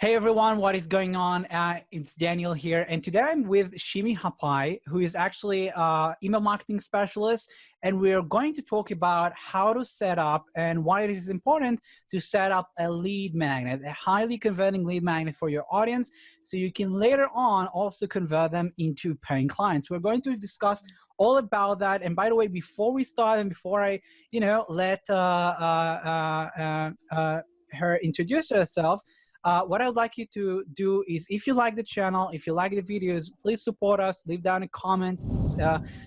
Hey everyone, what is going on? It's Daniel here, and today I'm with Shimee Japay, who is actually an email marketing specialist, and we're going to talk about how to set up and why it is important to set up a lead magnet, a highly converting lead magnet for your audience, so you can later on also convert them into paying clients. We're going to discuss all about that. And by the way, before we start and before I, let her introduce herself. What I would like you to do is, if you like the channel, if you like the videos, please support us, leave down a comment,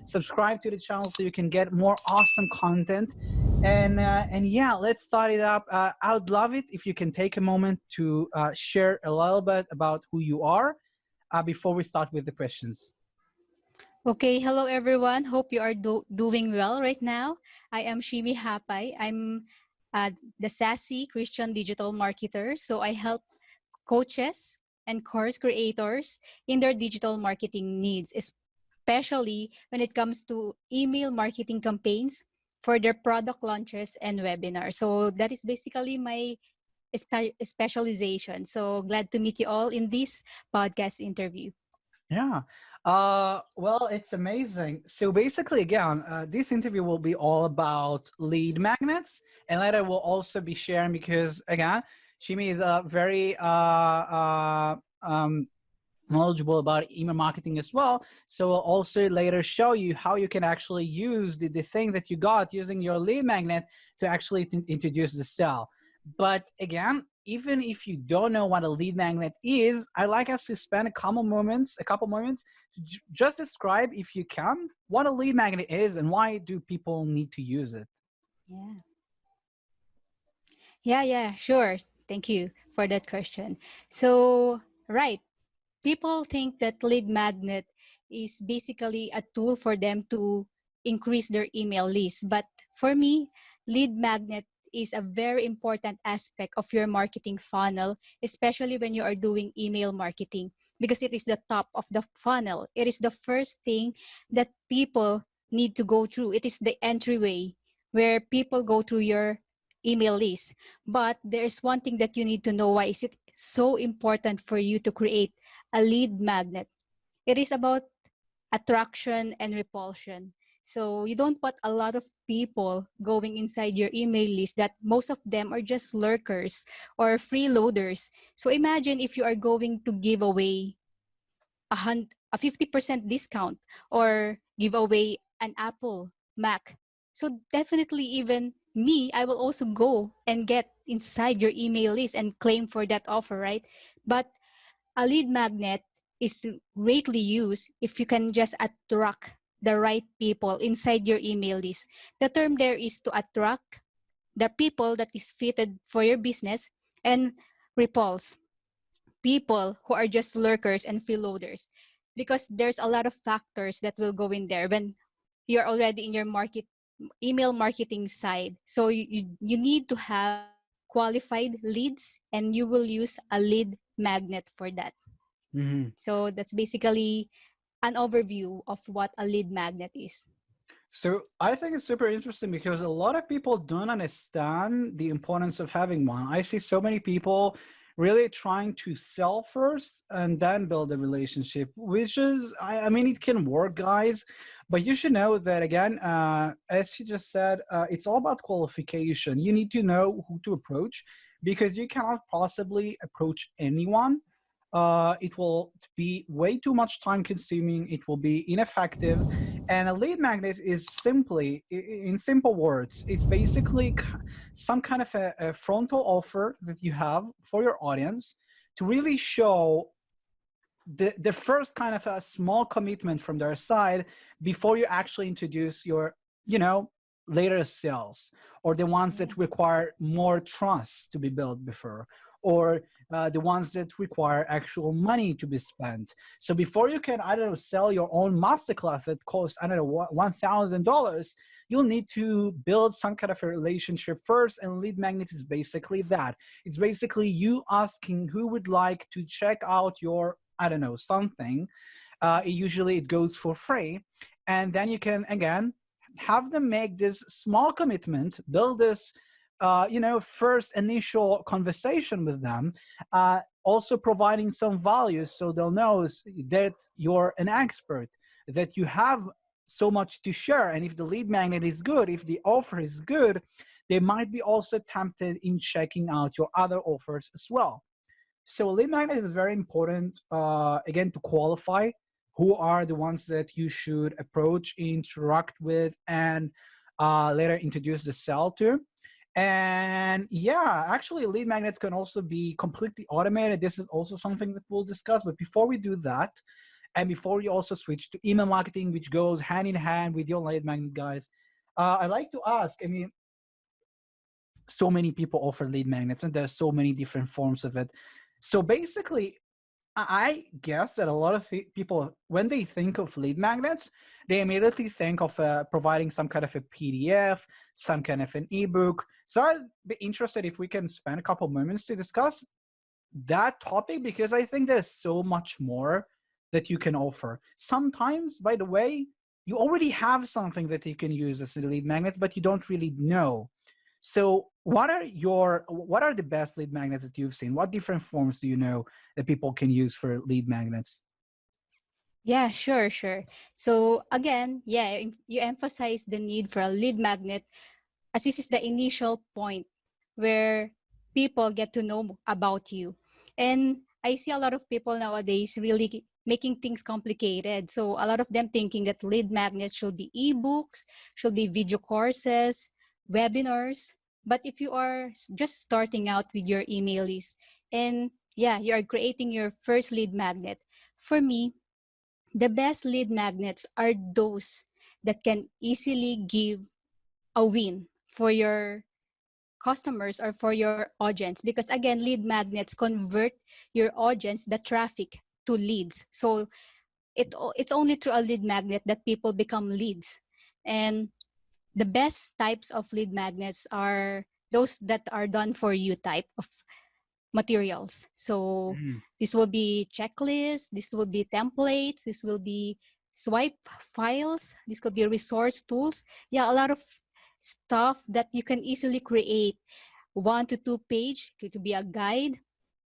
subscribe to the channel so you can get more awesome content. And yeah, let's start it up. I would love it if you can take a moment to share a little bit about who you are before we start with the questions. Okay, hello everyone. Hope you are doing well right now. I am Shimee Japay. I'm the sassy Christian digital marketer. So I help coaches and course creators in their digital marketing needs, especially when it comes to email marketing campaigns for their product launches and webinars. So that is basically my specialization. So glad to meet you all in this podcast interview. Yeah. Well, it's amazing. So basically, again, this interview will be all about lead magnets, and later we'll also be sharing because, again, Shimee is very knowledgeable about email marketing as well. So we'll also later show you how you can actually use the thing that you got using your lead magnet to actually introduce the sale. But again, even if you don't know what a lead magnet is, I'd like us to spend a couple moments to just describe, if you can, what a lead magnet is and why do people need to use it. Yeah. Yeah, sure. Thank you for that question. So, right, people think that lead magnet is basically a tool for them to increase their email list. But for me, lead magnet is a very important aspect of your marketing funnel, especially when you are doing email marketing, because it is the top of the funnel. It is the first thing that people need to go through. It is the entryway where people go through your email list. But there's one thing that you need to know. Why is it so important for you to create a lead magnet? It is about attraction and repulsion. So you don't want a lot of people going inside your email list that most of them are just lurkers or freeloaders. So imagine if you are going to give away a 50% discount or give away an Apple Mac. So definitely, even me, I will also go and get inside your email list and claim for that offer, right? But a lead magnet is greatly used if you can just attract the right people inside your email list. The term there is to attract the people that is fitted for your business and repulse people who are just lurkers and freeloaders, because there's a lot of factors that will go in there when you're already in your email marketing side. So you need to have qualified leads, and you will use a lead magnet for that. Mm-hmm. So that's basically an overview of what a lead magnet is. So I think it's super interesting because a lot of people don't understand the importance of having one. I see so many people really trying to sell first and then build a relationship, which is, I mean, it can work, guys, but you should know that, again, as she just said, it's all about qualification. You need to know who to approach because you cannot possibly approach anyone. It will be way too much time consuming. It will be ineffective. And a lead magnet is simply, in simple words, it's basically some kind of a frontal offer that you have for your audience to really show the first kind of a small commitment from their side before you actually introduce your, later sales, or the ones that require more trust to be built before, or the ones that require actual money to be spent. So before you can, I don't know, sell your own masterclass that costs, I don't know, $1,000, you'll need to build some kind of a relationship first. And lead magnets is basically that. It's basically you asking who would like to check out your, I don't know, something. Usually it goes for free. And then you can, again, have them make this small commitment, build this, first initial conversation with them. also providing some values so they'll know that you're an expert, that you have so much to share. And if the lead magnet is good, if the offer is good, they might be also tempted in checking out your other offers as well. So lead magnet is very important, again, to qualify who are the ones that you should approach, interact with, and later introduce the sell to. And yeah, actually lead magnets can also be completely automated. This is also something that we'll discuss. But before we do that, and before you also switch to email marketing, which goes hand in hand with your lead magnet, guys, I'd like to ask, I mean, so many people offer lead magnets and there's so many different forms of it. So basically, I guess that a lot of people, when they think of lead magnets, they immediately think of providing some kind of a PDF, some kind of an ebook. So I'd be interested if we can spend a couple moments to discuss that topic, because I think there's so much more that you can offer. Sometimes, by the way, you already have something that you can use as a lead magnet, but you don't really know. So what are the best lead magnets that you've seen? What different forms do you know that people can use for lead magnets? Yeah, sure, sure. So again, yeah, you emphasize the need for a lead magnet, as this is the initial point where people get to know about you. And I see a lot of people nowadays really making things complicated. So a lot of them thinking that lead magnets should be ebooks, should be video courses, webinars. But if you are just starting out with your email list and yeah, you are creating your first lead magnet, for me, the best lead magnets are those that can easily give a win for your customers or for your audience, because again, lead magnets convert your audience, the traffic, to leads. So it's only through a lead magnet that people become leads. And the best types of lead magnets are those that are done for you type of materials. So this will be checklists, this will be templates, this will be swipe files, this could be resource tools. Yeah, a lot of stuff that you can easily create. 1 to 2 page, it could be a guide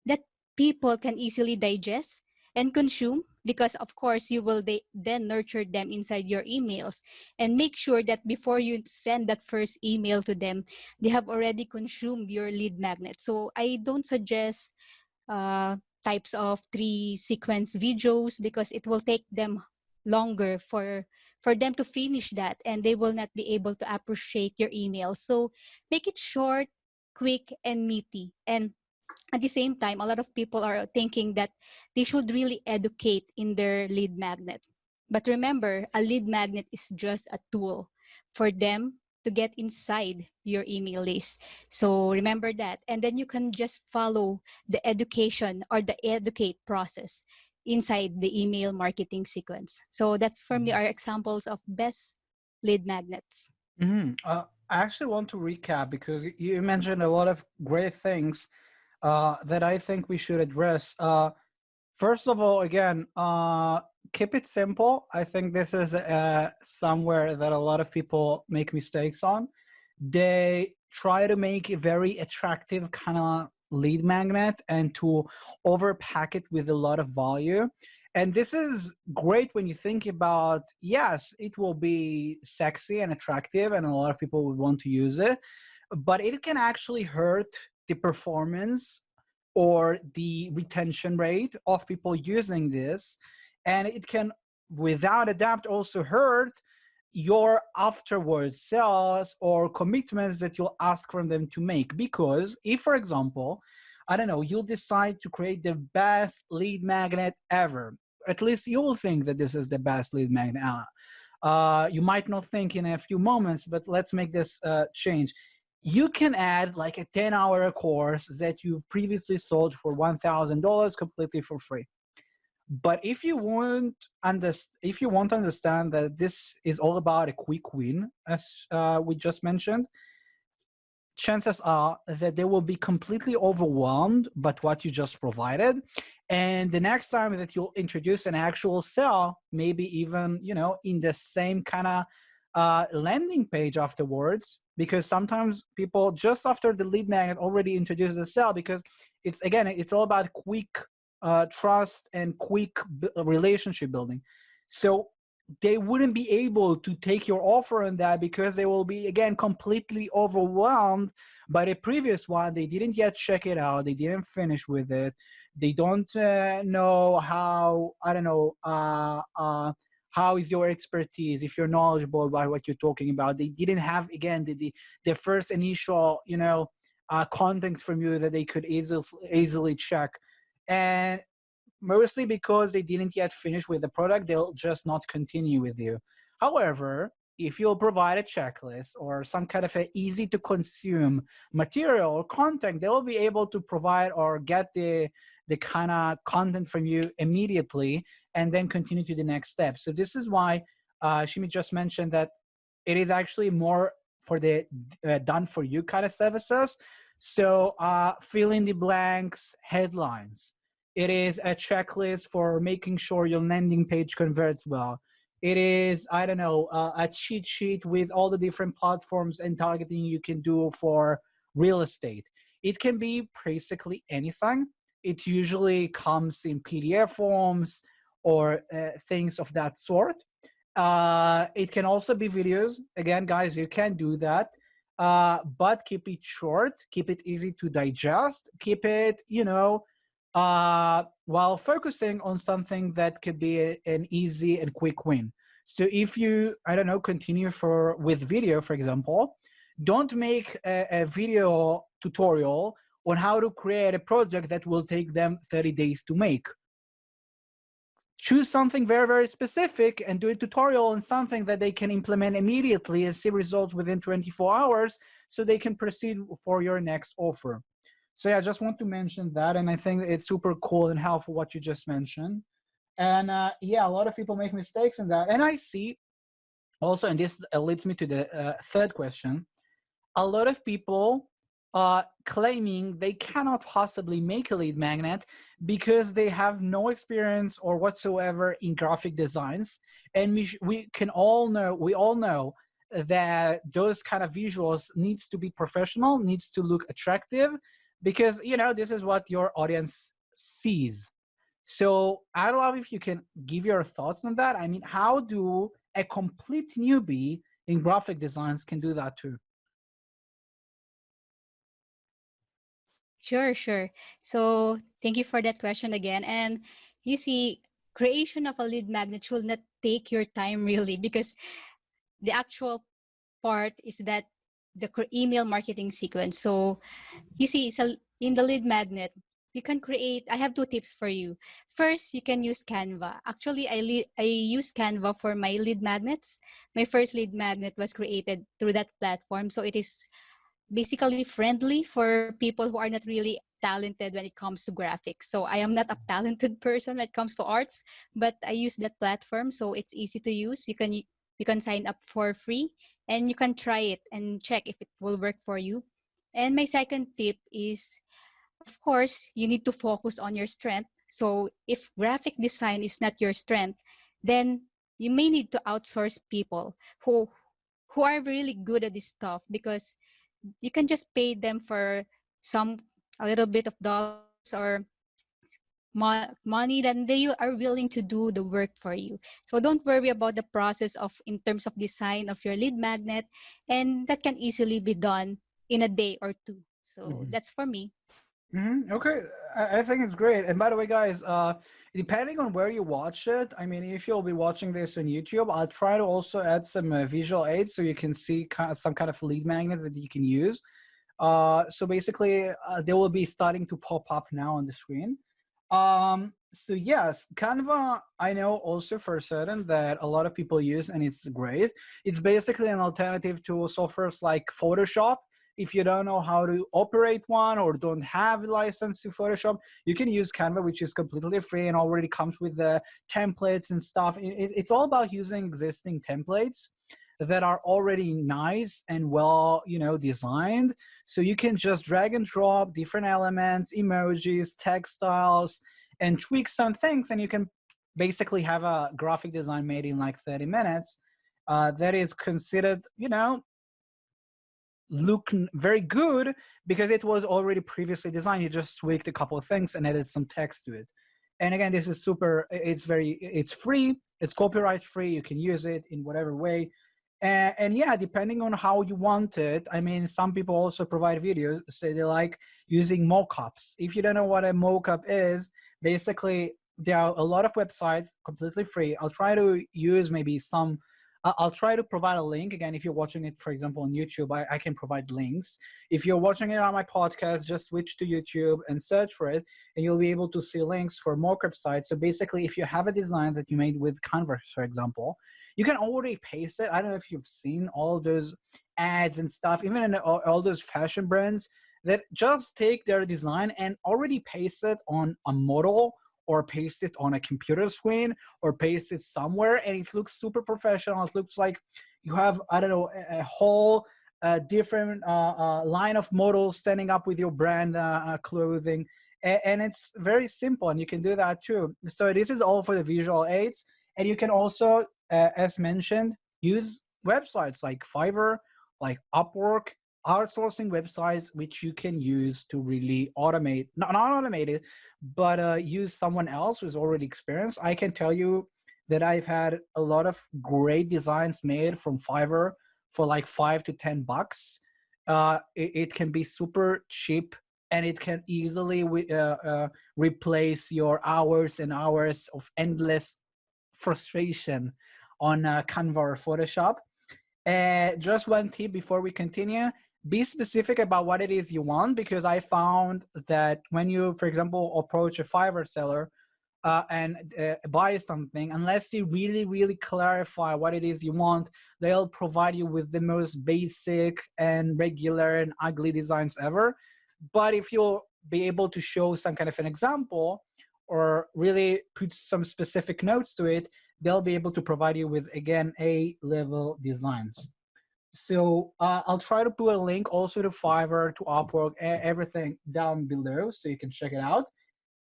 that people can easily digest and consume, because of course you will then nurture them inside your emails, and make sure that before you send that first email to them, they have already consumed your lead magnet. So I don't suggest uh, types of 3 sequence videos, because it will take them longer for them to finish that, and they will not be able to appreciate your email. So make it short, quick, and meaty. And at the same time, a lot of people are thinking that they should really educate in their lead magnet. But remember, a lead magnet is just a tool for them to get inside your email list. So remember that. And then you can just follow the education or the educate process inside the email marketing sequence. So that's for me are examples of best lead magnets. I actually want to recap because you mentioned a lot of great things that I think we should address. First of all, again, keep it simple. I think this is somewhere that a lot of people make mistakes on. They try to make a very attractive kind of lead magnet and to overpack it with a lot of value. And this is great when you think about, yes, it will be sexy and attractive and a lot of people would want to use it, but it can actually hurt the performance or the retention rate of people using this. And it can, without a doubt, also hurt your afterwards sales or commitments that you'll ask from them to make. Because if, for example, I don't know, you'll decide to create the best lead magnet ever, at least you will think that this is the best lead magnet. You might not think in a few moments, but let's make this change. You can add like a 10-hour course that you've previously sold for $1,000 completely for free. But if you want to understand that this is all about a quick win, as we just mentioned, chances are that they will be completely overwhelmed by what you just provided. And the next time that you'll introduce an actual sale, maybe even, in the same kind of landing page afterwards, because sometimes people just after the lead magnet already introduce the sale because it's all about quick trust and quick relationship building. So they wouldn't be able to take your offer on that because they will be, again, completely overwhelmed by the previous one. They didn't yet check it out. They didn't finish with it. They don't know how, I don't know, how is your expertise, if you're knowledgeable about what you're talking about. They didn't have, again, the first initial, content from you that they could easily check. And mostly because they didn't yet finish with the product, they'll just not continue with you. However, if you'll provide a checklist or some kind of a easy to consume material or content, they will be able to provide or get the kind of content from you immediately and then continue to the next step. So this is why Shimee just mentioned that it is actually more for the done for you kind of services. So fill in the blanks, headlines. It is a checklist for making sure your landing page converts well. It is, I don't know, a cheat sheet with all the different platforms and targeting you can do for real estate. It can be basically anything. It usually comes in PDF forms or things of that sort. It can also be videos. Again, guys, you can do that. But keep it short, keep it easy to digest, keep it, while focusing on something that could be an easy and quick win. So if you, I don't know, continue with video, for example, don't make a video tutorial on how to create a project that will take them 30 days to make. Choose something very, very specific and do a tutorial on something that they can implement immediately and see results within 24 hours so they can proceed for your next offer. So yeah, I just want to mention that, and I think it's super cool and helpful what you just mentioned. And yeah, a lot of people make mistakes in that. And I see also, and this leads me to the third question, a lot of people claiming they cannot possibly make a lead magnet because they have no experience or whatsoever in graphic designs. And we all know that those kind of visuals needs to be professional, needs to look attractive, because this is what your audience sees. So I'd love if you can give your thoughts on that. I mean, how do a complete newbie in graphic designs can do that too? Sure. So thank you for that question again. And you see, creation of a lead magnet will not take your time really, because the actual part is that the email marketing sequence. So you see, so in the lead magnet, you can create, I have two tips for you. First, you can use Canva. Actually, I use Canva for my lead magnets. My first lead magnet was created through that platform. So it is basically friendly for people who are not really talented when it comes to graphics. So I am not a talented person when it comes to arts, but I use that platform, so it's easy to use. You can sign up for free and you can try it and check if it will work for you. And my second tip is, of course, you need to focus on your strength. So if graphic design is not your strength, then you may need to outsource people who are really good at this stuff, because you can just pay them for some a little bit of dollars or money, then they are willing to do the work for you. So don't worry about the process of in terms of design of your lead magnet, and that can easily be done in a day or two. So that's for me. Okay, I think it's great. And by the way, guys, depending on where you watch it, I mean, if you'll be watching this on YouTube, I'll try to also add some visual aids so you can see some kind of lead magnets that you can use. So basically, they will be starting to pop up now on the screen. So yes, Canva, I know also for certain that a lot of people use, and it's great. It's basically an alternative to softwares like Photoshop. If you don't know how to operate one or don't have a license to Photoshop, you can use Canva, which is completely free and already comes with the templates and stuff. It's all about using existing templates that are already nice and well, designed. So you can just drag and drop different elements, emojis, text styles, and tweak some things, and you can basically have a graphic design made in like 30 minutes. That is considered, look very good because it was already previously designed. You just tweaked a couple of things and added some text to it. And again, this is super, it's free, it's copyright free, you can use it in whatever way. And yeah, depending on how you want it, I mean, some people also provide videos, say they like using mockups. If you don't know what a mockup is, basically there are a lot of websites completely free. I'll try to use maybe some, I'll try to provide a link. Again, if you're watching it, for example, on YouTube, I can provide links. If you're watching it on my podcast, just switch to YouTube and search for it, and you'll be able to see links for mockup sites. So basically, if you have a design that you made with Canva, for example, you can already paste it. I don't know if you've seen all those ads and stuff, even in all those fashion brands that just take their design and already paste it on a model or paste it on a computer screen or paste it somewhere, and it looks super professional. It looks like you have, I don't know, a whole different line of models standing up with your brand clothing. And it's very simple, and you can do that too. So this is all for the visual aids. And you can also, as mentioned, use websites like Fiverr, like Upwork, outsourcing websites, which you can use to really automate, not automate it, but use someone else who's already experienced. I can tell you that I've had a lot of great designs made from Fiverr for like $5 to $10. It can be super cheap, and it can easily replace your hours and hours of endless frustration on Canva or Photoshop. Just one tip before we continue: be specific about what it is you want, because I found that when you, for example, approach a Fiverr seller and buy something, unless you really, really clarify what it is you want, they'll provide you with the most basic and regular and ugly designs ever. But if you'll be able to show some kind of an example or really put some specific notes to it, they'll be able to provide you with, again, A-level designs. So I'll try to put a link also to Fiverr, to Upwork, everything down below so you can check it out.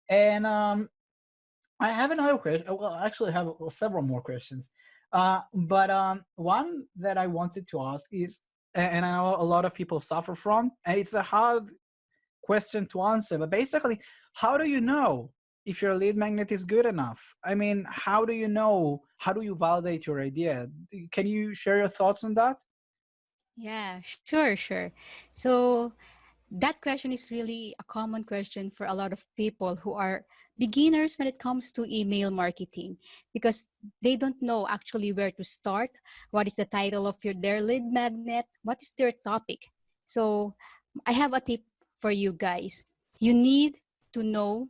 And I have another question. Well, I actually have several more questions. But one that I wanted to ask is, and I know a lot of people suffer from, and it's a hard question to answer, but basically, how do you know if your lead magnet is good enough? I mean, how do you know? How do you validate your idea? Can you share your thoughts on that? Yeah, sure. So that question is really a common question for a lot of people who are beginners when it comes to email marketing, because they don't know actually where to start, what is the title of their lead magnet, what is their topic. So I have a tip for you guys. You need to know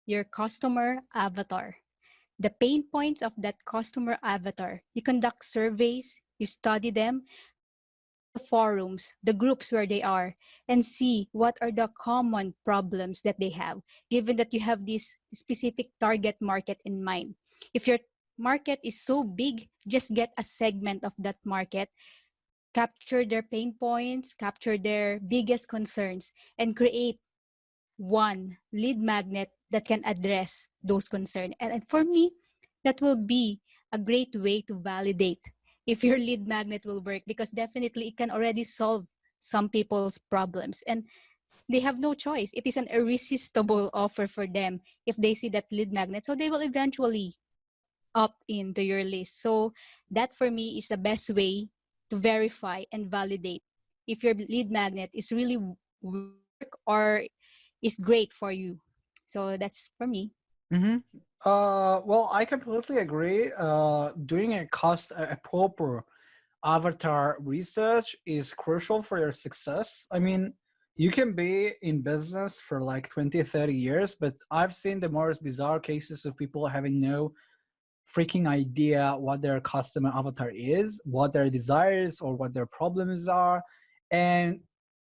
your customer avatar, the pain points of that customer avatar. You conduct surveys, you study them, go to the forums, the groups where they are, and see what are the common problems that they have, given that you have this specific target market in mind. If your market is so big, just get a segment of that market, capture their pain points, capture their biggest concerns, and create one lead magnet that can address those concerns. And for me, that will be a great way to validate if your lead magnet will work, because definitely it can already solve some people's problems. And they have no choice. It is an irresistible offer for them if they see that lead magnet. So they will eventually opt into your list. So that for me is the best way to verify and validate if your lead magnet is really will work or is great for you. So that's for me. Mm-hmm. Well, I completely agree. Doing a proper avatar research is crucial for your success. I mean, you can be in business for like 20, 30 years, but I've seen the most bizarre cases of people having no freaking idea what their customer avatar is, what their desires or what their problems are. And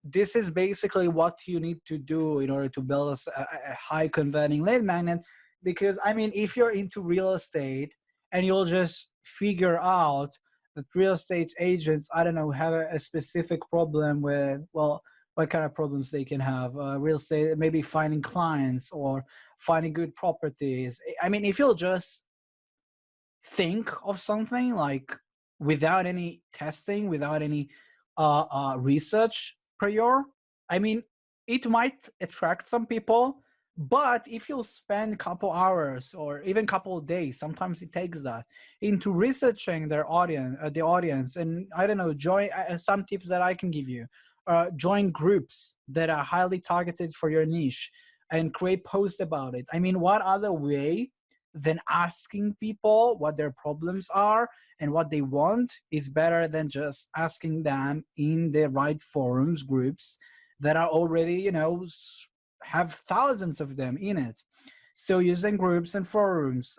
this is basically what you need to do in order to build a high converting lead magnet. Because I mean, if you're into real estate and you'll just figure out that real estate agents, I don't know, have a specific problem with, well, what kind of problems they can have, real estate, maybe finding clients or finding good properties. I mean, if you'll just think of something like without any testing, without any research prior. I mean, it might attract some people, but if you'll spend a couple hours or even couple of days, sometimes it takes that, into researching their audience, the audience, and I don't know, join some tips that I can give you. Join groups that are highly targeted for your niche and create posts about it. I mean, what other way than asking people what their problems are and what they want is better than just asking them in the right forums, groups that are already, have thousands of them in it. So using groups and forums,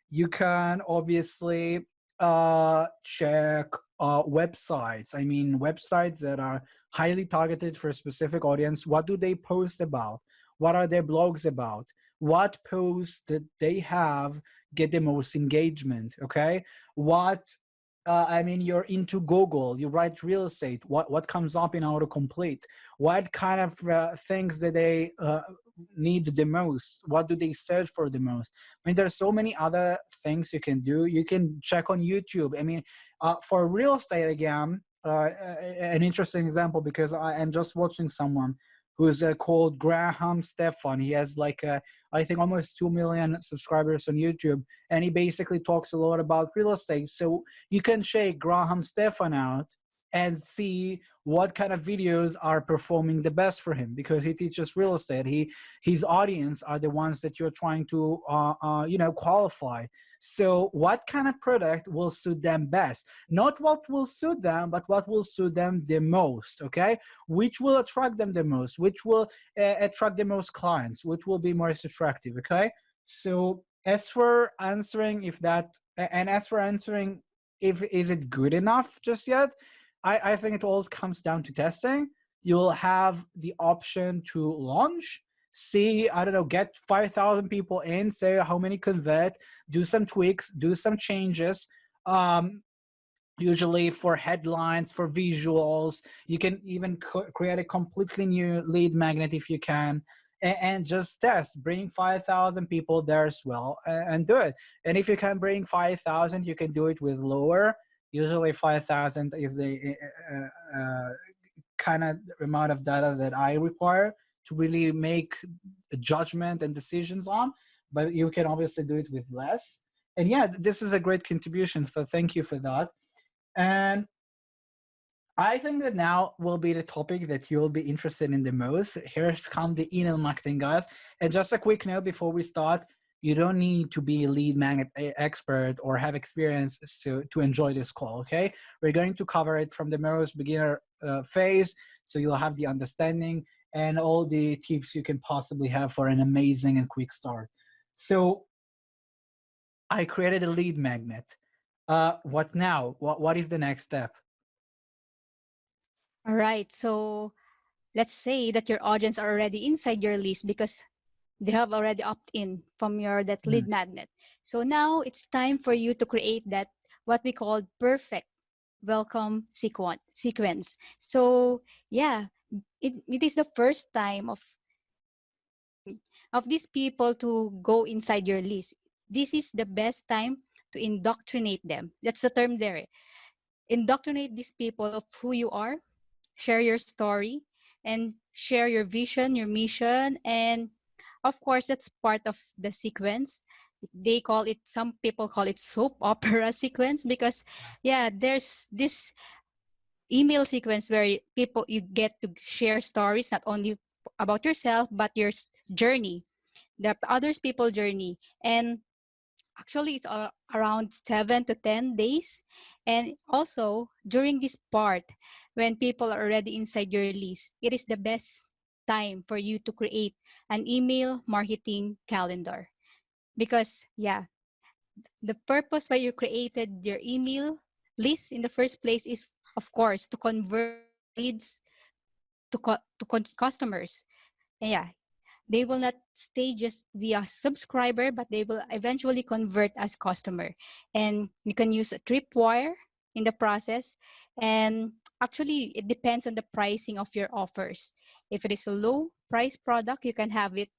you can obviously check websites. I mean, websites that are highly targeted for a specific audience. What do they post about? What are their blogs about? What posts that they have get the most engagement? Okay, what I mean, you're into Google, you write real estate. What comes up in autocomplete? What kind of things that they need the most? What do they search for the most? I mean, there's so many other things you can do. You can check on YouTube. I mean, for real estate again, an interesting example, because I am just watching someone who's called Graham Stefan. He has like I think almost 2 million subscribers on YouTube, and he basically talks a lot about real estate. So you can check Graham Stefan out and see what kind of videos are performing the best for him, because he teaches real estate. His audience are the ones that you're trying to qualify. So what kind of product will suit them best? Not what will suit them, but what will suit them the most. Okay, which will attract them the most, which will attract the most clients, which will be most attractive. Okay, so as for answering if is it good enough just yet, I think it all comes down to testing. You'll have the option to launch, see, I don't know, get 5,000 people in, say how many convert, do some tweaks, do some changes. Usually for headlines, for visuals, you can even create a completely new lead magnet if you can, and just test, bring 5,000 people there as well, and do it. And if you can bring 5,000, you can do it with lower. Usually 5,000 is the kind of amount of data that I require to really make a judgment and decisions on, but you can obviously do it with less. And yeah, this is a great contribution, so thank you for that. And I think that now will be the topic that you'll be interested in the most. Here's come the email marketing, guys. And just a quick note before we start, you don't need to be a lead magnet expert or have experience to enjoy this call, okay? We're going to cover it from the most beginner phase, so you'll have the understanding and all the tips you can possibly have for an amazing and quick start. So I created a lead magnet. What now? What is the next step? All right. So let's say that your audience are already inside your list because they have already opt in from your that lead magnet. So now it's time for you to create that what we call perfect welcome sequence. So yeah, it is the first time of these people to go inside your list. This is the best time to indoctrinate them. That's the term there. Indoctrinate these people of who you are, share your story, and share your vision, your mission, and of course that's part of the sequence. They call it, some people call it soap opera sequence, because yeah, there's this email sequence where people, you get to share stories not only about yourself but your journey, the others people journey. And actually it's around 7 to 10 days. And also during this part, when people are already inside your list, it is the best time for you to create an email marketing calendar. Because yeah, the purpose why you created your email list in the first place is, of course, to convert leads to customers. And yeah, they will not stay just via subscriber, but they will eventually convert as customer. And you can use a tripwire in the process. And actually, it depends on the pricing of your offers. If it is a low price product, you can have it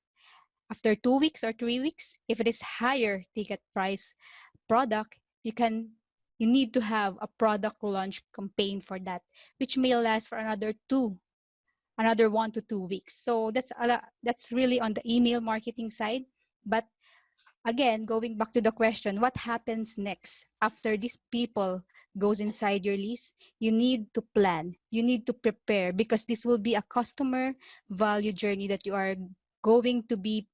after 2 weeks or 3 weeks. If it is higher ticket price product, you can you need to have a product launch campaign for that, which may last for another 1 to 2 weeks. So that's really on the email marketing side. But again, going back to the question, what happens next after these people goes inside your list? You need to plan. You need to prepare, because this will be a customer value journey that you are going to be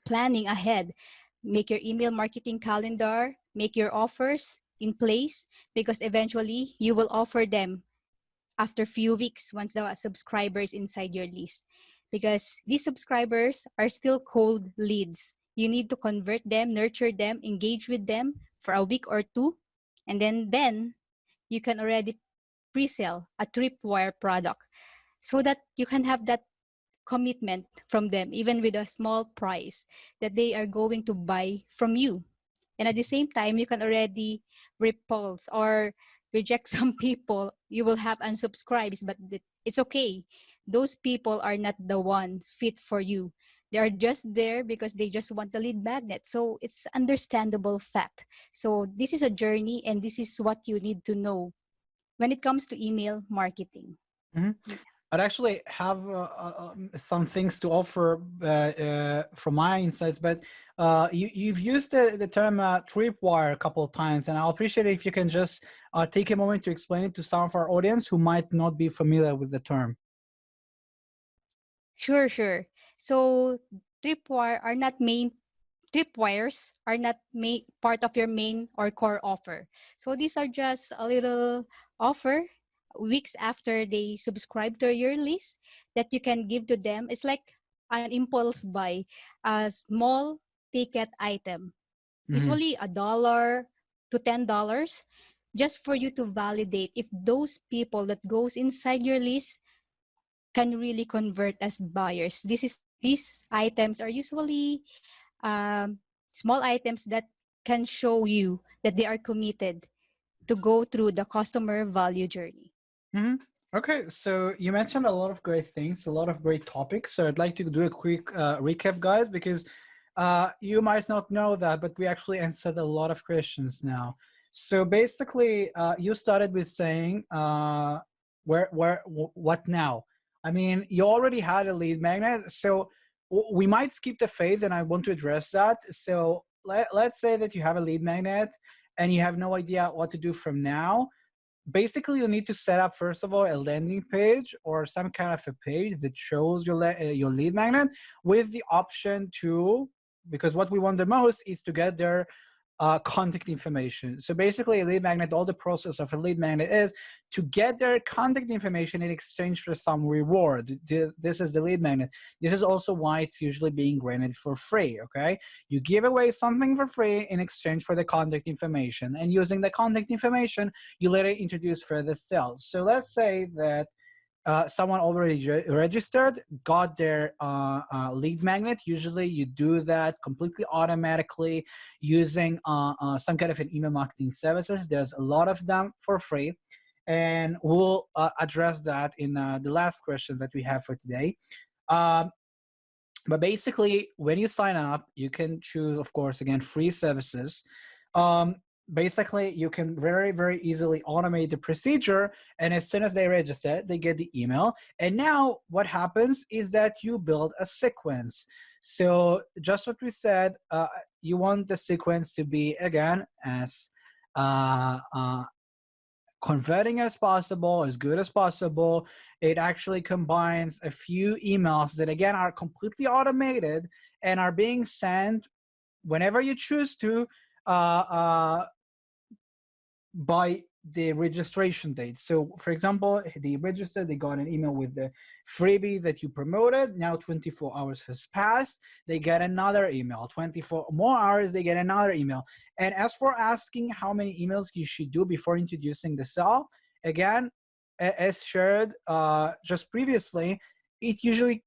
planning ahead. Make your email marketing calendar, make your offers in place, because eventually you will offer them after few weeks once the subscribers inside your list, because these subscribers are still cold leads. You need to convert them, nurture them, engage with them for a week or two, and then you can already pre-sell a tripwire product, so that you can have that commitment from them, even with a small price, that they are going to buy from you. And at the same time, you can already repulse or reject some people. You will have unsubscribes, but it's okay. Those people are not the ones fit for you. They are just there because they just want the lead magnet. So it's understandable fact. So this is a journey, and this is what you need to know when it comes to email marketing. Mhm. I'd actually have some things to offer from my insights, but you've used the term tripwire a couple of times, and I'll appreciate it if you can just take a moment to explain it to some of our audience who might not be familiar with the term. Sure, sure. So tripwires are not part of your main or core offer. So these are just a little offer weeks after they subscribe to your list that you can give to them. It's like an impulse buy, a small ticket item, Mhm. usually $1 to $10, just for you to validate if those people that goes inside your list can really convert as buyers. These items are usually um, small items that can show you that they are committed to go through the customer value journey. Mhm. Okay, so you mentioned a lot of great things, a lot of great topics. So I'd like to do a quick recap, guys, because you might not know that, but we actually answered a lot of questions now. So basically, you started with saying, what now? I mean, you already had a lead magnet, so we might skip the phase, and I want to address that. So let's say that you have a lead magnet, and you have no idea what to do from now. Basically, you need to set up, first of all, a landing page or some kind of a page that shows your lead magnet with the option to, because what we want the most is to get their contact information. So basically, a lead magnet, all the process of a lead magnet is to get their contact information in exchange for some reward. This is the lead magnet. This is also why it's usually being granted for free, okay? You give away something for free in exchange for the contact information, and using the contact information, you later introduce further sales. So let's say that someone already registered, got their lead magnet. Usually you do that completely automatically using some kind of an email marketing services. There's a lot of them for free. And we'll address that in the last question that we have for today. Um, but basically, when you sign up, you can choose, of course, again, free services. Um, Basically, you can very, very easily automate the procedure. And as soon as they register, they get the email. And now what happens is that you build a sequence. So just what we said, you want the sequence to be, again, as uh, uh, converting as possible, as good as possible. It actually combines a few emails that, again, are completely automated and are being sent whenever you choose to, uh, by the registration date. So for example, they registered, they got an email with the freebie that you promoted. Now 24 hours has passed, they get another email. 24 more hours, they get another email. And as for asking how many emails you should do before introducing the sale, again, as shared just previously, it usually,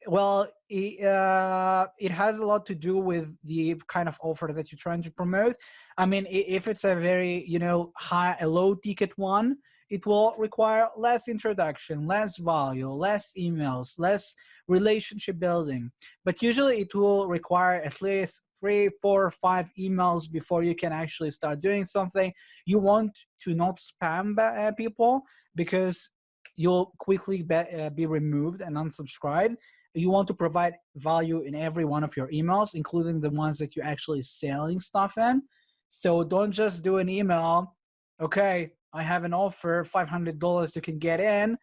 well, it has a lot to do with the kind of offer that you're trying to promote. I mean, if it's a very, a low ticket one, it will require less introduction, less value, less emails, less relationship building. But usually it will require at least 3, 4, 5 emails before you can actually start doing something. You want to not spam people, because you'll quickly be removed and unsubscribed. You want to provide value in every one of your emails, including the ones that you're actually selling stuff in. So don't just do an email, okay, I have an offer, $500 you can get in.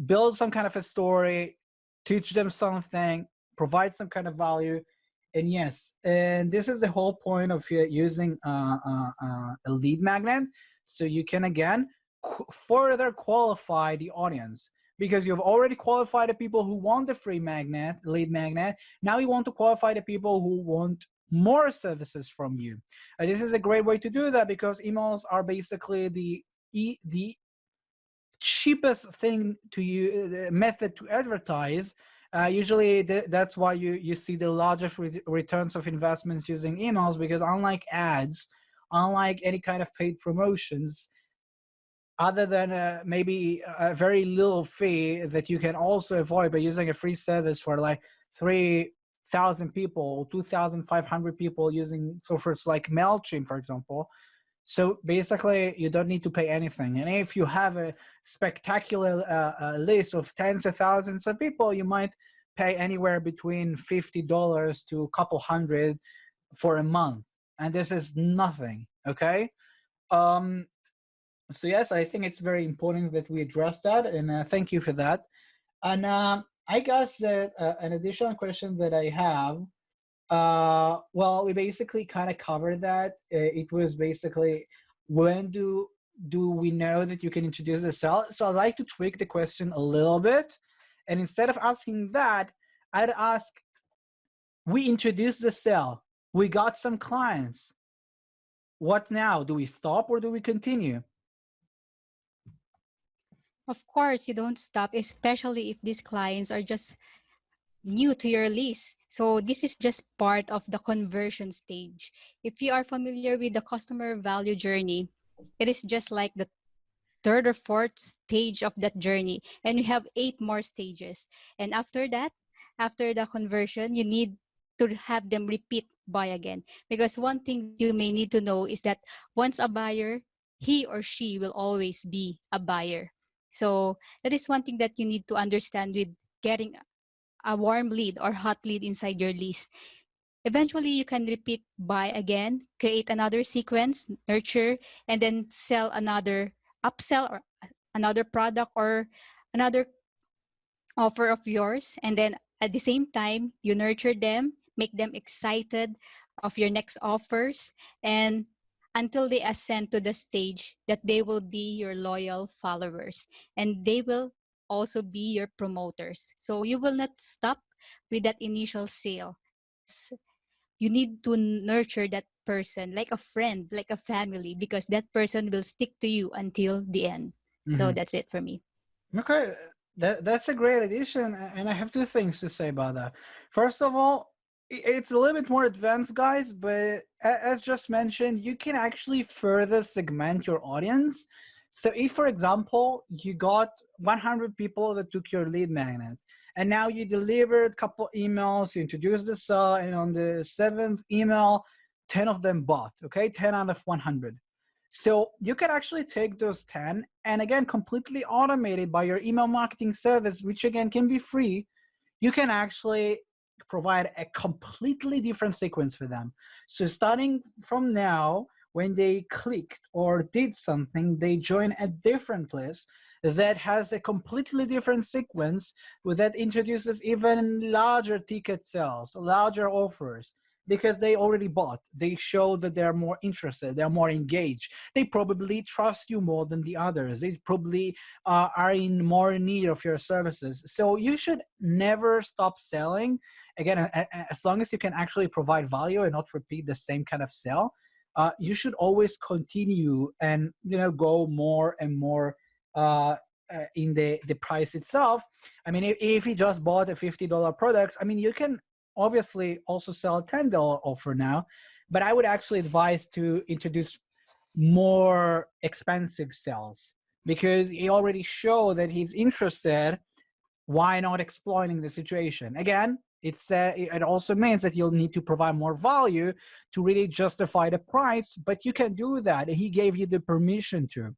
Build some kind of a story, teach them something, provide some kind of value. And yes, and this is the whole point of using a lead magnet. So you can, again, further qualify the audience, because you've already qualified the people who want the free magnet, lead magnet. Now you want to qualify the people who want more services from you. And this is a great way to do that, because emails are basically the cheapest thing to use, method to advertise. Usually that's why you see the largest returns of investments using emails, because unlike ads, unlike any kind of paid promotions, other than maybe a very little fee that you can also avoid by using a free service for like 3,000 people, 2,500 people using softwares like Mailchimp, for example. So basically, you don't need to pay anything. And if you have a spectacular list of tens of thousands of people, you might pay anywhere between $50 to a couple hundred for a month. And this is nothing, okay? So yes, I think it's very important that we address that, and thank you for that. And I guess that an additional question that I have, well, we basically kind of covered that. It was basically, when do we know that you can introduce the cell? So I'd like to tweak the question a little bit, and instead of asking that, I'd ask, we introduced the cell, we got some clients, what now? Do we stop or do we continue? Of course, you don't stop, especially if these clients are just new to your list. So this is just part of the conversion stage. If you are familiar with the customer value journey, it is just like the third or fourth stage of that journey, and you have 8 more stages. And after that, after the conversion, you need to have them repeat buy again, because one thing that you may need to know is that once a buyer, he or she will always be a buyer. So that is one thing that you need to understand with getting a warm lead or hot lead inside your list. Eventually, you can repeat buy again, create another sequence, nurture, and then sell another upsell or another product or another offer of yours. And then at the same time, you nurture them, make them excited of your next offers, and until they ascend to the stage that they will be your loyal followers and they will also be your promoters. So you will not stop with that initial sale, because you need to nurture that person like a friend, like a family, because that person will stick to you until the end. So Mm-hmm. that's it for me. Okay, that's a great addition, and I have two things to say about that. First of all, it's a little bit more advanced, guys, but as just mentioned, you can actually further segment your audience. So if, for example, you got 100 people that took your lead magnet, and now you delivered a couple emails, you introduced the cell, and on the 7th email, 10 of them bought, okay? 10 out of 100. So you can actually take those 10 and, again, completely automated by your email marketing service, which again can be free. You can actually provide a completely different sequence for them. So starting from now, when they clicked or did something, they join a different list that has a completely different sequence that introduces even larger ticket sales, larger offers, because they already bought. They show that they're more interested, they're more engaged. They probably trust you more than the others. They probably are in more need of your services. So you should never stop selling. Again, as long as you can actually provide value and not repeat the same kind of sale, you should always continue and go more and more in the price itself. I mean, if you just bought a $50 product, I mean, you can obviously also sell a $10 offer now, but I would actually advise to introduce more expensive sales, because he already showed that he's interested. Why not exploiting the situation? Again, it also means that you'll need to provide more value to really justify the price, but you can do that. He gave you the permission to.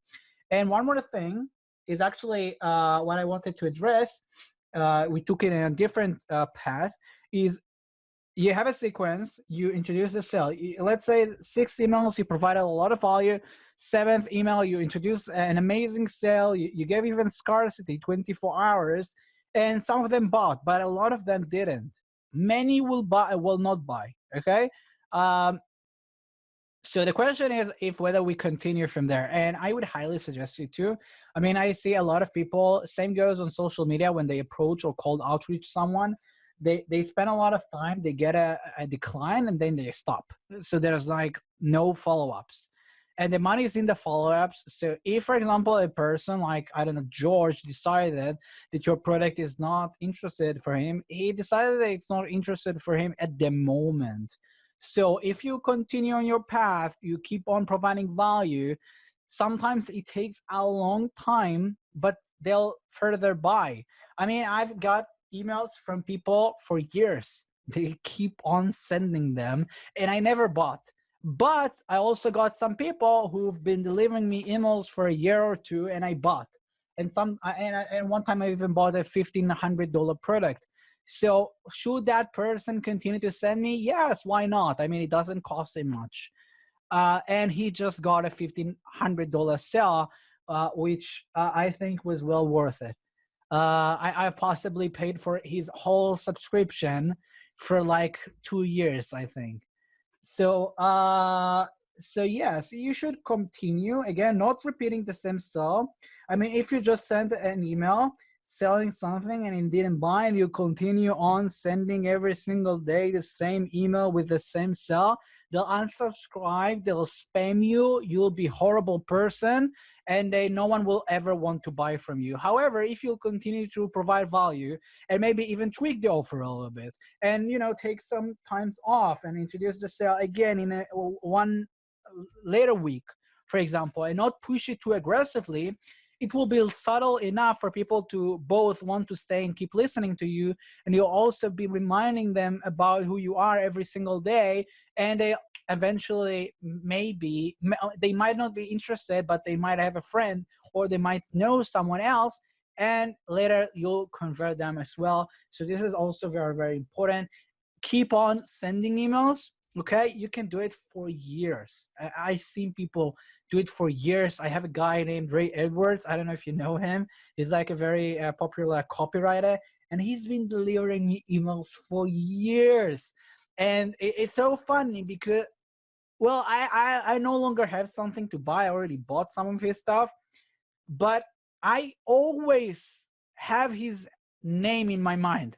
And one more thing is actually what I wanted to address. We took it in a different path. Is you have a sequence, you introduce the sale. Let's say 6 emails, you provided a lot of value. 7th email, you introduce an amazing sale. You gave even scarcity, 24 hours, and some of them bought, but a lot of them didn't. Many will not buy. Okay. So the question is if whether we continue from there, and I would highly suggest you to. I mean, I see a lot of people, same goes on social media, when they approach or cold outreach someone, they spend a lot of time, they get a decline, and then they stop. So there's like no follow-ups, and the money is in the follow-ups. So if, for example, a person like, I don't know, George, decided that your product is not interested for him, he decided that it's not interested for him at the moment. So if you continue on your path, you keep on providing value, sometimes it takes a long time, but they'll further buy. I mean, I've got emails from people for years. They keep on sending them, and I never bought. But I also got some people who've been delivering me emails for a year or two, and I bought. And one time I even bought a $1,500 product. So should that person continue to send me? Yes, why not? I mean, it doesn't cost him much. And he just got a $1,500 sale, which I think was well worth it. I possibly paid for his whole subscription for like 2 years, I think. So yes, you should continue. Again, not repeating the same sell. I mean, if you just sent an email selling something and it didn't buy, and you continue on sending every single day the same email with the same sell, they'll unsubscribe, they'll spam you, you'll be a horrible person, and no one will ever want to buy from you. However, if you continue to provide value and maybe even tweak the offer a little bit, and take some times off and introduce the sale again in one later week, for example, and not push it too aggressively, it will be subtle enough for people to both want to stay and keep listening to you, and you'll also be reminding them about who you are every single day, and they eventually they might not be interested, but they might have a friend, or they might know someone else, and later you'll convert them as well. So this is also very, very important. Keep on sending emails. Okay, you can do it for years. I've seen people do it for years. I have a guy named Ray Edwards. I don't know if you know him. He's like a very popular copywriter, and he's been delivering me emails for years. And it's so funny because, well, I no longer have something to buy. I already bought some of his stuff, but I always have his name in my mind,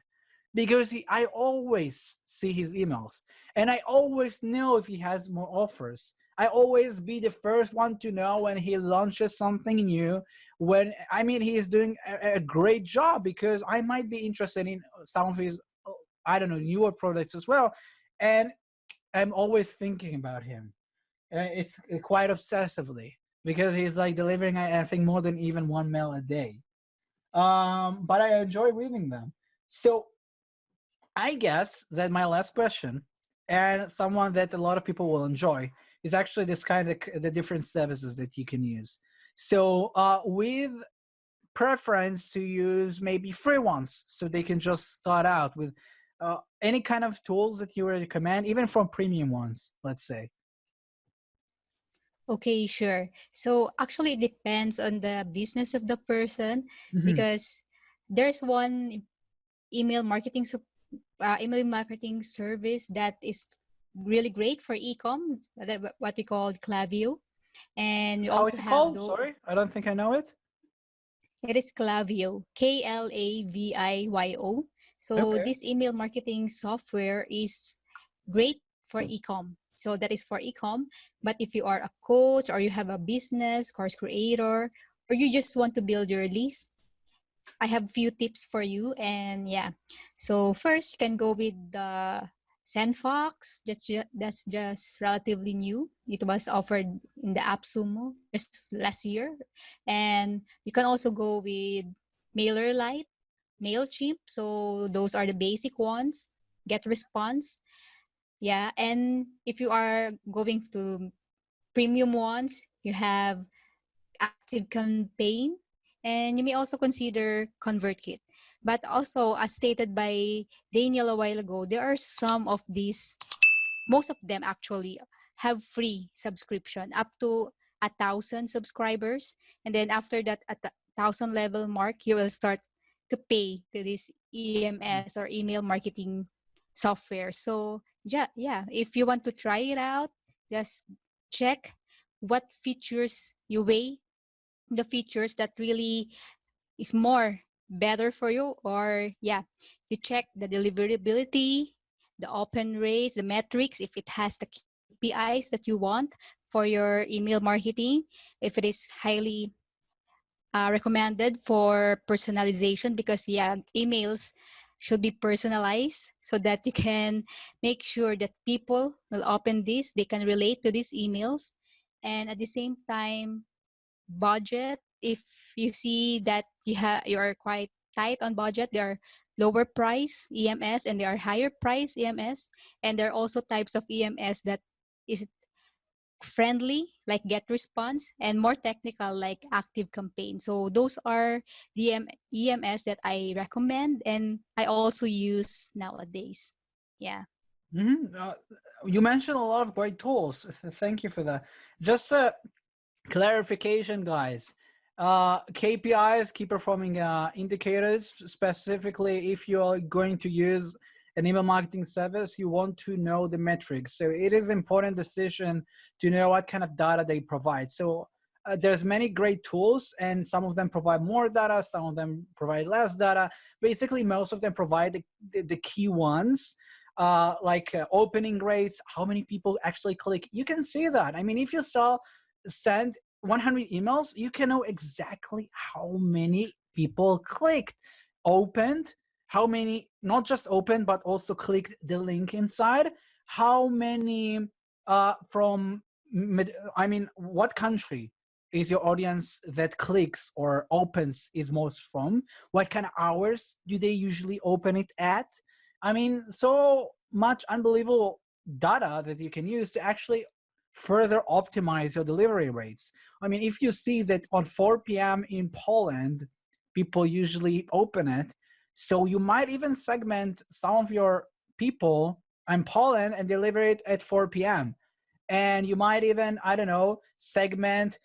because I always see his emails, and I always know if he has more offers. I always be the first one to know when he launches something new. He is doing a great job, because I might be interested in some of his, I don't know, newer products as well. And I'm always thinking about him. It's quite obsessively, because he's like delivering, I think, more than even one mail a day. But I enjoy reading them. So I guess that my last question, and someone that a lot of people will enjoy, is actually this kind of the different services that you can use. So with preference to use maybe free ones, so they can just start out with any kind of tools that you recommend, even from premium ones, let's say. Okay, sure. So actually, it depends on the business of the person, Mm-hmm. because there's one email marketing email marketing service that is really great for e-com, what we call Klaviyo. And we How also is it have called? Sorry, I don't think I know it. it is Klaviyo, Klaviyo. So Okay. this email marketing software is great for e-com. So that is for e-com. But if you are a coach, or you have a business, course creator, or you just want to build your list, I have few tips for you. And yeah, so first you can go with the SendFox, that's just relatively new. It was offered in the AppSumo just last year. And you can also go with MailerLite, Mailchimp. So those are the basic ones. Get Response. Yeah. And if you are going to premium ones, you have Active Campaign, and you may also consider ConvertKit. But also, as stated by Daniel a while ago, there are some of these, most of them actually have free subscription up to 1,000 subscribers, and then after that, at the 1,000 level mark, you will start to pay to this EMS or email marketing software. So yeah, if you want to try it out, just check what features you weigh, the features that really is more better for you, or yeah, you check the deliverability, the open rates, the metrics, if it has the KPIs that you want for your email marketing, if it is highly recommended for personalization, because yeah, emails should be personalized so that you can make sure that people will open this, they can relate to these emails. And at the same time, budget, if you see that you are quite tight on budget, there are lower price EMS and there are higher price EMS, and there are also types of EMS that is friendly like Get Response, and more technical like Active Campaign. So those are the EMS that I recommend and I also use nowadays. Yeah. Mhm. You mentioned a lot of great tools. Thank you for that. Just clarification, guys. KPIs, key performing indicators, specifically if you're going to use an email marketing service, you want to know the metrics. So it is important decision to know what kind of data they provide. So there's many great tools, and some of them provide more data, some of them provide less data. Basically, most of them provide the key ones, like opening rates, how many people actually click. You can see that. I mean, if you send 100 emails, you can know exactly how many people clicked, opened, how many not just opened but also clicked the link inside, how many from I mean, what country is your audience that clicks or opens is most from, what kind of hours do they usually open it at. I mean, so much unbelievable data that you can use to actually further optimize your delivery rates. I mean, if you see that on 4 p.m. in Poland, people usually open it, so you might even segment some of your people in Poland and deliver it at 4 p.m. And you might even, I don't know, segment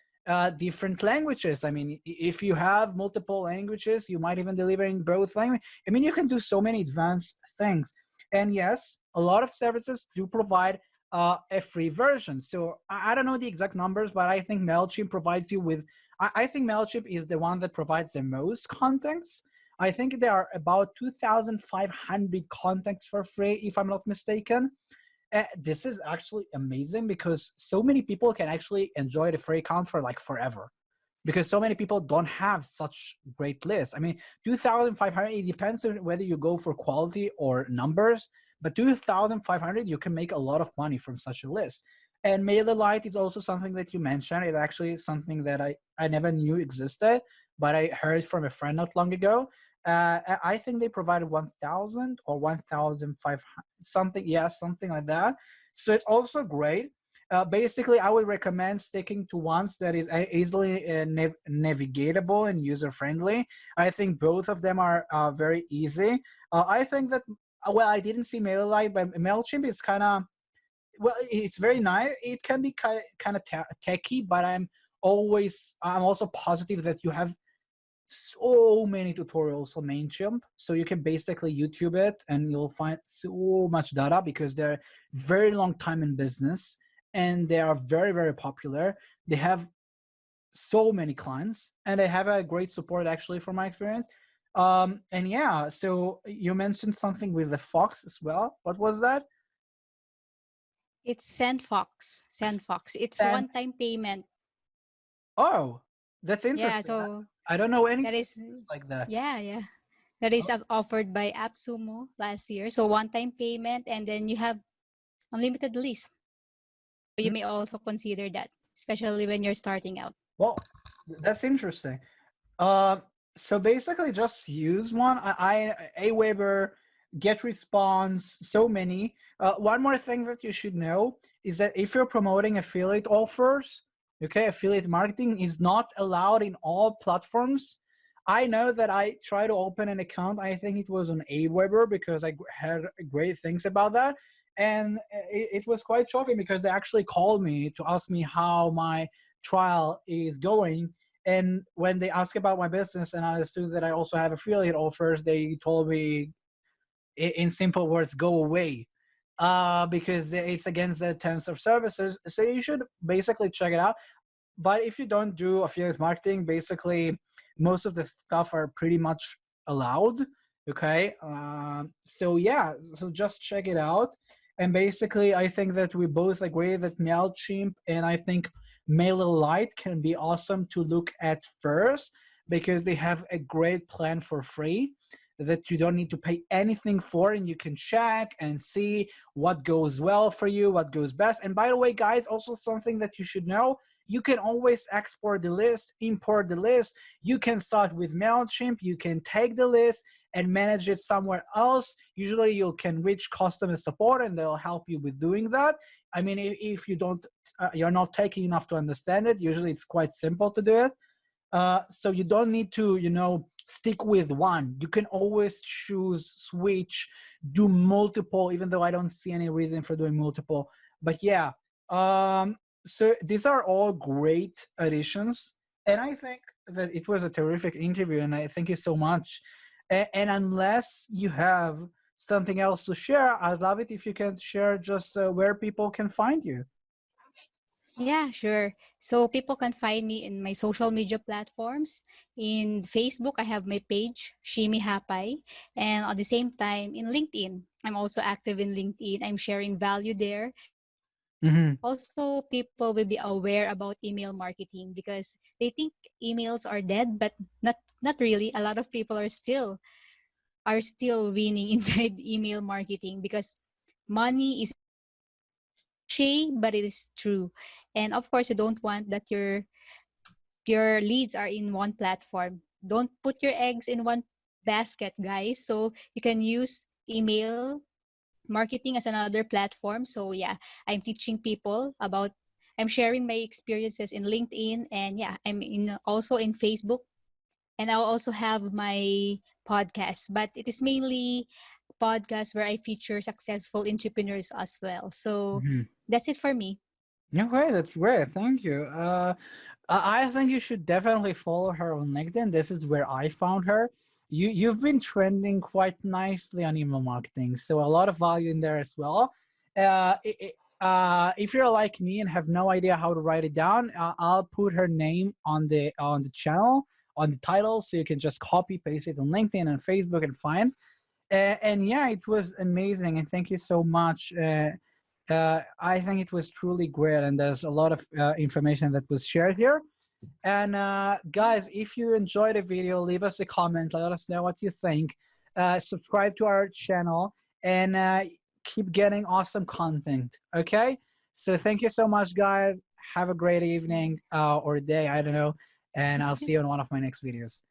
different languages. I mean, if you have multiple languages, you might even deliver in both languages. I mean, you can do so many advanced things. And yes, a lot of services do provide a free version. So I don't know the exact numbers, but I think Mailchimp provides you with, I think Mailchimp is the one that provides the most contacts. I think there are about 2,500 contacts for free, if I'm not mistaken. This is actually amazing because so many people can actually enjoy the free account for like forever, because so many people don't have such great lists. I mean, 2,500, it depends on whether you go for quality or numbers, but 2,500, you can make a lot of money from such a list. And MailerLite is also something that you mentioned. It actually is something that I never knew existed, but I heard from a friend not long ago. I think they provided 1,000 or 1,500, something, yeah, something like that. So it's also great. Basically, I would recommend sticking to ones that is easily navigatable and user friendly. I think both of them are very easy. I think that, well, I didn't see MailerLite, but Mailchimp is kind of, well, it's very nice. It can be kind of techy, but I'm also positive that you have so many tutorials on Mailchimp, so you can basically YouTube it and you'll find so much data, because they're very long time in business and they are very, very popular. They have so many clients and they have a great support, actually, from my experience. And yeah, so you mentioned something with the Fox as well. What was that? It's SendFox, it's And one time payment. oh, that's Yeah, interesting. so I don't know any that is, services like that. yeah, yeah. that is offered by AppSumo last year. So one-time payment, and then you have unlimited list. You may also consider that, especially when you're starting out. Well, that's interesting. Uh, so basically, just use one. Aweber, get response, so many. One more thing that you should know is that if you're promoting affiliate offers, okay, affiliate marketing is not allowed in all platforms. I know that I tried to open an account. I think it was on Aweber because I heard great things about that. And it was quite shocking because they actually called me to ask me how my trial is going. And when they asked about my business and I understood that I also have affiliate offers, they told me in simple words, go away, because it's against the terms of services. So you should basically check it out. But if you don't do affiliate marketing, basically most of the stuff are pretty much allowed. Okay. So yeah, so just check it out. And basically, I think that we both agree that Mailchimp and I think MailerLite can be awesome to look at first because they have a great plan for free that you don't need to pay anything for, and you can check and see what goes well for you, what goes best. And by the way, guys, also something that you should know, you can always export the list, import the list. You can start with Mailchimp, you can take the list and manage it somewhere else. Usually you can reach customer support and they'll help you with doing that. I mean, if you don't, you're not taking enough to understand it, usually it's quite simple to do it. So you don't need to, stick with one. You can always choose, switch, do multiple, even though I don't see any reason for doing multiple. But yeah, so these are all great additions. And I think that it was a terrific interview, and I thank you so much. And unless you have something else to share, I'd love it if you can share just where people can find you. Yeah, sure. So people can find me in my social media platforms. In Facebook, I have my page, Shimee Japay. And at the same time, in LinkedIn, I'm also active in LinkedIn. I'm sharing value there. Mm-hmm. Also, people will be aware about email marketing because they think emails are dead, but not really. A lot of people are still winning inside email marketing because money is cliche, but it is true. And of course, you don't want that your leads are in one platform. Don't put your eggs in one basket, guys. So you can use email marketing as another platform. So yeah, I'm teaching people about I'm sharing my experiences in LinkedIn, and yeah, I'm in also in Facebook, and I'll also have my podcast, but it is mainly podcast where I feature successful entrepreneurs as well. So Mm-hmm. that's it for me. Yeah, great. That's great. Thank you. I think you should definitely follow her on LinkedIn. This is where I found her. You've been trending quite nicely on email marketing, so a lot of value in there as well. If you're like me and have no idea how to write it down, I'll put her name on the channel on the title, so you can just copy paste it on LinkedIn and Facebook and find. And yeah, it was amazing, and thank you so much. I think it was truly great, and there's a lot of information that was shared here. And guys, if you enjoyed the video, leave us a comment, let us know what you think. Subscribe to our channel, and keep getting awesome content. Okay, so thank you so much, guys. Have a great evening or day, I don't know, and I'll see you in one of my next videos.